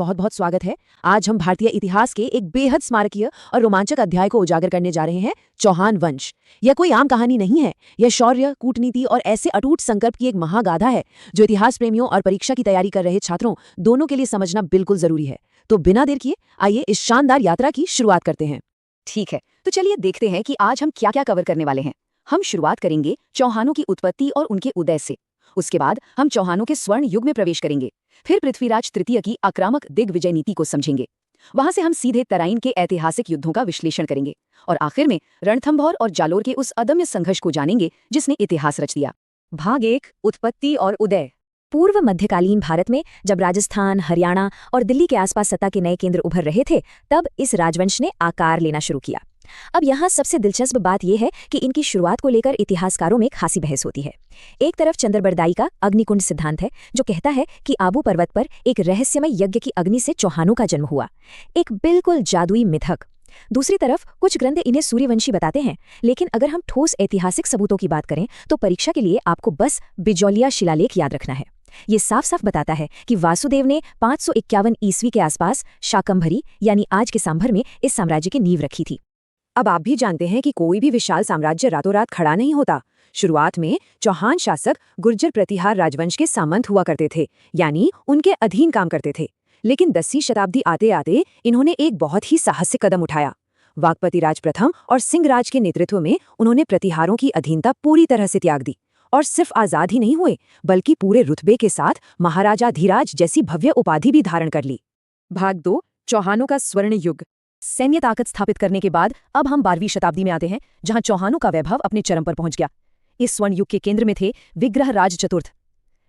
बहुत बहुत स्वागत है। आज हम भारतीय इतिहास के एक बेहद स्मारकीय और रोमांचक अध्याय को उजागर करने जा रहे हैं, चौहान वंश। यह कोई आम कहानी नहीं है। यह शौर्य, कूटनीति और ऐसे अटूट संकल्प की एक महागाथा है जो इतिहास प्रेमियों और परीक्षा की तैयारी कर रहे छात्रों दोनों के लिए समझना बिल्कुल जरूरी है। तो बिना देर किए आइए इस शानदार यात्रा की शुरुआत करते हैं। ठीक है, तो चलिए देखते हैं कि आज हम क्या क्या कवर करने वाले हैं। हम शुरुआत करेंगे चौहानों की उत्पत्ति और उनके उदय से। उसके बाद हम चौहानों के स्वर्ण युग में प्रवेश करेंगे। फिर पृथ्वीराज तृतीय की आक्रामक दिग्विजय नीति को समझेंगे। वहां से हम सीधे तराइन के ऐतिहासिक युद्धों का विश्लेषण करेंगे और आखिर में रणथंभौर और जालोर के उस अदम्य संघर्ष को जानेंगे जिसने इतिहास रच दिया। भाग 1, उत्पत्ति और उदय। पूर्व मध्यकालीन भारत में जब राजस्थान, हरियाणा और दिल्ली के आसपास सत्ता के नए केंद्र उभर रहे थे, तब इस राजवंश ने आकार लेना शुरू किया। अब यहाँ सबसे दिलचस्प बात यह है कि इनकी शुरुआत को लेकर इतिहासकारों में खासी बहस होती है। एक तरफ चंद्रबरदाई का अग्निकुंड सिद्धांत है, जो कहता है कि आबू पर्वत पर एक रहस्यमय यज्ञ की अग्नि से चौहानों का जन्म हुआ, एक बिल्कुल जादुई मिथक। दूसरी तरफ कुछ ग्रंथ इन्हें सूर्यवंशी बताते हैं, लेकिन अगर हम ठोस ऐतिहासिक सबूतों की बात करें तो परीक्षा के लिए आपको बस बिजौलिया शिलालेख याद रखना है। ये साफ साफ बताता है कि वासुदेव ने 551 ईस्वी के आसपास शाकंभरी यानी आज के सांभर में इस साम्राज्य की नींव रखी थी। अब आप भी जानते हैं कि कोई भी विशाल साम्राज्य रातों रात खड़ा नहीं होता। शुरुआत में चौहान शासक गुर्जर प्रतिहार राजवंश के सामंत हुआ करते थे, यानी उनके अधीन काम करते थे। लेकिन 10वीं शताब्दी आते आते इन्होंने एक बहुत ही साहसिक कदम उठाया। वागपति राज प्रथम और सिंह राज के नेतृत्व में उन्होंने प्रतिहारों की अधीनता पूरी तरह से त्याग दी और सिर्फ आजाद ही नहीं हुए, बल्कि पूरे रुतबे के साथ महाराजाधिराज जैसी भव्य उपाधि भी धारण कर ली। भाग 2, चौहानों का स्वर्ण युग। सैन्य ताकत स्थापित करने के बाद अब हम 12वीं शताब्दी में आते हैं, जहां चौहानों का वैभव अपने चरम पर पहुंच गया। इस स्वर्ण युग के केंद्र में थे विग्रहराज चतुर्थ।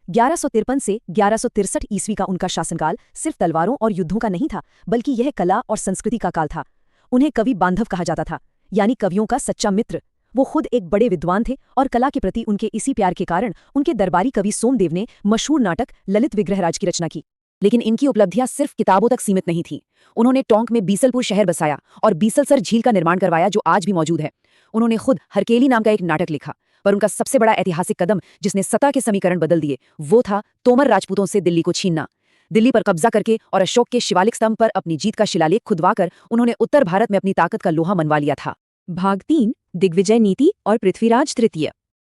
1153 से 1163 ईस्वी का उनका शासनकाल सिर्फ तलवारों और युद्धों का नहीं था, बल्कि यह कला और संस्कृति का काल था। उन्हें कवि बांधव कहा जाता था, यानी कवियों का सच्चा मित्र। वो खुद एक बड़े विद्वान थे और कला के प्रति उनके इसी प्यार के कारण उनके दरबारी कवि सोमदेव ने मशहूर नाटक ललित विग्रहराज की रचना की। लेकिन इनकी उपलब्धियां सिर्फ किताबों तक सीमित नहीं थीं। उन्होंने टोंक में बीसलपुर शहर बसाया और बीसलसर झील का निर्माण करवाया, जो आज भी मौजूद है। उन्होंने खुद हरकेली नाम का एक नाटक लिखा, पर उनका सबसे बड़ा ऐतिहासिक कदम जिसने सत्ता के समीकरण बदल दिए, वो था तोमर राजपूतों से दिल्ली को छीनना। दिल्ली पर कब्जा करके और अशोक के शिवालिक स्तंभ पर अपनी जीत का शिलालेख खुदवाकर उन्होंने उत्तर भारत में अपनी ताकत का लोहा मनवा लिया था। भाग 3, दिग्विजय नीति और पृथ्वीराज तृतीय।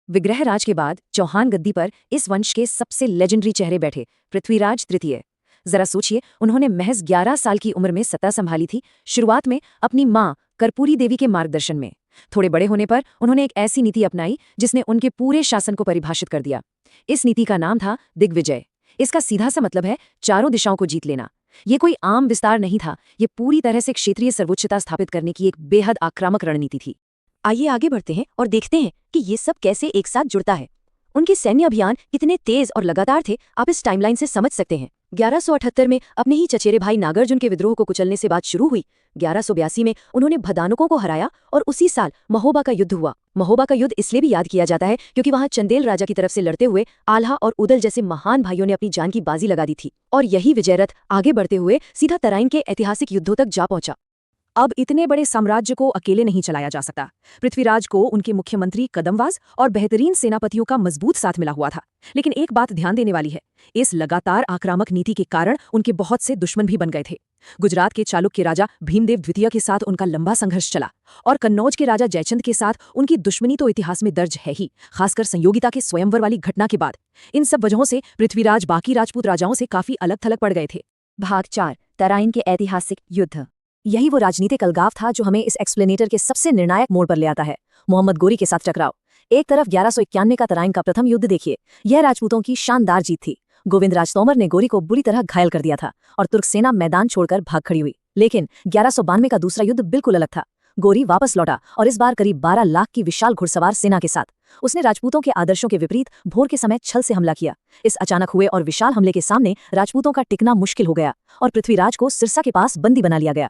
विग्रहराज के बाद चौहान गद्दी पर इस वंश के सबसे लेजेंडरी चेहरे बैठे, पृथ्वीराज तृतीय। जरा सोचिए, उन्होंने महज 11 साल की उम्र में सत्ता संभाली थी, शुरुआत में अपनी मां कर्पूरी देवी के मार्गदर्शन में। थोड़े बड़े होने पर उन्होंने एक ऐसी नीति अपनाई जिसने उनके पूरे शासन को परिभाषित कर दिया। इस नीति का नाम था दिग्विजय। इसका सीधा सा मतलब है चारों दिशाओं को जीत लेना। ये कोई आम विस्तार नहीं था, ये पूरी तरह से क्षेत्रीय सर्वोच्चता स्थापित करने की एक बेहद आक्रामक रणनीति थी। आइए आगे बढ़ते हैं और देखते हैं कि ये सब कैसे एक साथ जुड़ता है। उनके सैन्य अभियान कितने तेज और लगातार थे, आप इस टाइमलाइन से समझ सकते हैं। 1178 में अपने ही चचेरे भाई नागार्जुन के विद्रोह को कुचलने से बात शुरू हुई। 1182 में उन्होंने भदानुकों को हराया और उसी साल महोबा का युद्ध हुआ। महोबा का युद्ध इसलिए भी याद किया जाता है क्योंकि वहां चंदेल राजा की तरफ से लड़ते हुए आल्हा और उदल जैसे महान भाइयों ने अपनी जान की बाजी लगा दी थी। और यही विजय रथ आगे बढ़ते हुए सीधा तराइन के ऐतिहासिक युद्धों तक जा पहुंचा। अब इतने बड़े साम्राज्य को अकेले नहीं चलाया जा सकता। पृथ्वीराज को उनके मुख्यमंत्री कदमवास और बेहतरीन सेनापतियों का मजबूत साथ मिला हुआ था। लेकिन एक बात ध्यान देने वाली है, इस लगातार आक्रामक नीति के कारण उनके बहुत से दुश्मन भी बन गए थे। गुजरात के चालुक्य राजा भीमदेव द्वितीय के साथ उनका लंबा संघर्ष चला और कन्नौज के राजा जयचंद के साथ उनकी दुश्मनी तो इतिहास में दर्ज है ही, खासकर संयोगिता के स्वयंवर वाली घटना के बाद। इन सब वजहों से पृथ्वीराज बाकी राजपूत राजाओं से काफी अलग थलग पड़ गए थे। भाग 4, तराइन के ऐतिहासिक युद्ध। यही वो राजनीतिक अलगाव था जो हमें इस एक्सप्लेनेटर के सबसे निर्णायक मोड़ पर ले आता है, मोहम्मद गोरी के साथ टकराव। एक तरफ 1191 का तराइन का प्रथम युद्ध देखिए, यह राजपूतों की शानदार जीत थी। गोविंद राज तोमर ने गोरी को बुरी तरह घायल कर दिया था और तुर्क सेना मैदान छोड़कर भाग खड़ी हुई। लेकिन 1192 का दूसरा युद्ध बिल्कुल अलग था। गोरी वापस लौटा और इस बार करीब 12 लाख की विशाल घुड़सवार सेना के साथ। उसने राजपूतों के आदर्शों के विपरीत भोर के समय छल से हमला किया। इस अचानक हुए और विशाल हमले के सामने राजपूतों का टिकना मुश्किल हो गया और पृथ्वीराज को सिरसा के पास बंदी बना लिया गया।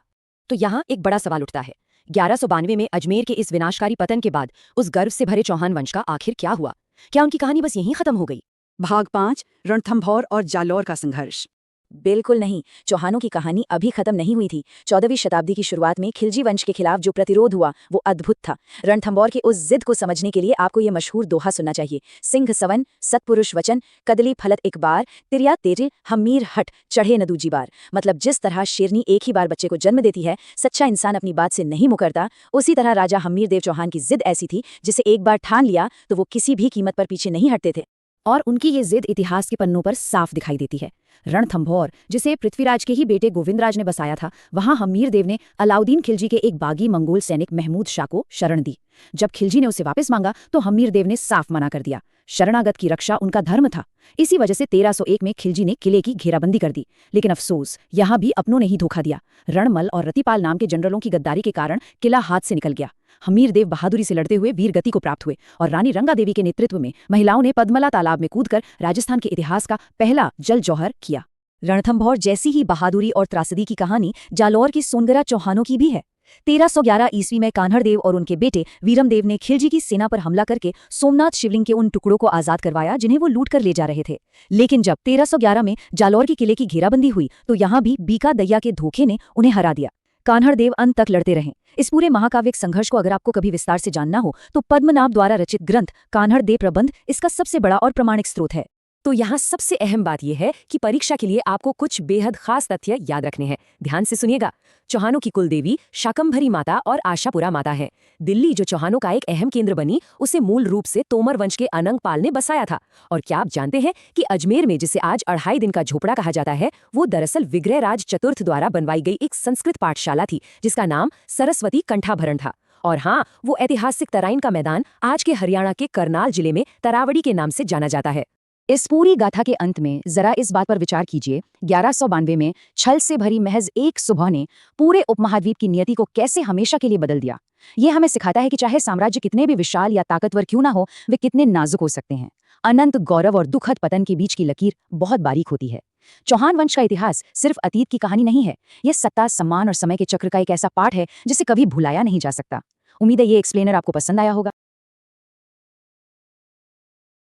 तो यहाँ एक बड़ा सवाल उठता है, 1192 में अजमेर के इस विनाशकारी पतन के बाद उस गर्व से भरे चौहान वंश का आखिर क्या हुआ? क्या उनकी कहानी बस यहीं खत्म हो गई? भाग 5, रणथंभौर और जालौर का संघर्ष। बिल्कुल नहीं। चौहानों की कहानी अभी खत्म नहीं हुई थी। 14वीं शताब्दी की शुरुआत में खिलजी वंश के खिलाफ जो प्रतिरोध हुआ वो अद्भुत था। रणथंभौर की उस जिद को समझने के लिए आपको ये मशहूर दोहा सुनना चाहिए। सिंह सवन सत्पुरुष वचन कदली फलत एक बार तिरिया तेरे हमीर हट चढ़े न दूजी बार। मतलब जिस तरह शेरनी एक ही बार बच्चे को जन्म देती है, सच्चा इंसान अपनी बात से नहीं मुकरता, उसी तरह राजा हमीर देव चौहान की जिद ऐसी थी जिसे एक बार ठान लिया तो वो किसी भी कीमत पर पीछे नहीं हटते थे। और उनकी ये जिद इतिहास के पन्नों पर साफ दिखाई देती है। रणथंभौर, जिसे पृथ्वीराज के ही बेटे गोविंदराज ने बसाया था, वहां हमीर देव ने अलाउद्दीन खिलजी के एक बागी मंगोल सैनिक महमूद शाह को शरण दी। जब खिलजी ने उसे वापस मांगा तो हमीर देव ने साफ मना कर दिया। शरणागत की रक्षा उनका धर्म था। इसी वजह से 1301 में खिलजी ने किले की घेराबंदी कर दी। लेकिन अफसोस, यहाँ भी अपनों ने ही धोखा दिया। रणमल और रतिपाल नाम के जनरलों की गद्दारी के कारण किला हाथ से निकल गया। हमीर देव बहादुरी से लड़ते हुए वीर गति को प्राप्त हुए और रानी रंगा देवी के नेतृत्व में महिलाओं ने पद्मला तालाब में कूदकर राजस्थान के इतिहास का पहला जल जौहर किया। रणथंभौर जैसी ही बहादुरी और त्रासदी की कहानी जालौर की सोनगरा चौहानों की भी है। 1311 ईस्वी में कान्हड़देव और उनके बेटे वीरमदेव ने खिलजी की सेना पर हमला करके सोमनाथ शिवलिंग के उन टुकड़ों को आजाद करवाया जिन्हें वो लूट कर ले जा रहे थे। लेकिन जब 1311 में जालौर के किले की घेराबंदी हुई तो यहाँ भी बीका दैया के धोखे ने उन्हें हरा दिया। कान्हड़देव अंत तक लड़ते रहे। इस पूरे महाकाव्यिक संघर्ष को अगर आपको कभी विस्तार से जानना हो तो पद्मनाभ द्वारा रचित ग्रंथ कान्हड़देव प्रबंध इसका सबसे बड़ा और प्रामाणिक स्रोत है। तो यहाँ सबसे अहम बात यह है कि परीक्षा के लिए आपको कुछ बेहद खास तथ्य याद रखने हैं। ध्यान से सुनिएगा। चौहानों की कुलदेवी शाकंभरी माता और आशापुरा माता है। दिल्ली जो चौहानों का एक अहम केंद्र बनी, उसे मूल रूप से तोमर वंश के अनंग पाल ने बसाया था। और क्या आप जानते हैं कि अजमेर में जिसे आज 2.5 दिन का झोपड़ा कहा जाता है, वो दरअसल विग्रहराज चतुर्थ द्वारा बनवाई गई एक संस्कृत पाठशाला थी जिसका नाम सरस्वती कंठाभरण था। और हाँ, वो ऐतिहासिक तराइन का मैदान आज के हरियाणा के करनाल जिले में तरावड़ी के नाम से जाना जाता है। इस पूरी गाथा के अंत में जरा इस बात पर विचार कीजिए, 1192 में छल से भरी महज एक सुबह ने पूरे उपमहाद्वीप की नियति को कैसे हमेशा के लिए बदल दिया। ये हमें सिखाता है कि चाहे साम्राज्य कितने भी विशाल या ताकतवर क्यों ना हो, वे कितने नाजुक हो सकते हैं। अनंत गौरव और दुखद पतन के बीच की लकीर बहुत बारीक होती है। चौहान वंश का इतिहास सिर्फ अतीत की कहानी नहीं है, यह सत्ता, सम्मान और समय के चक्र का एक ऐसा पाठ है जिसे कभी भुलाया नहीं जा सकता। उम्मीद है ये एक्सप्लेनर आपको पसंद आया होगा।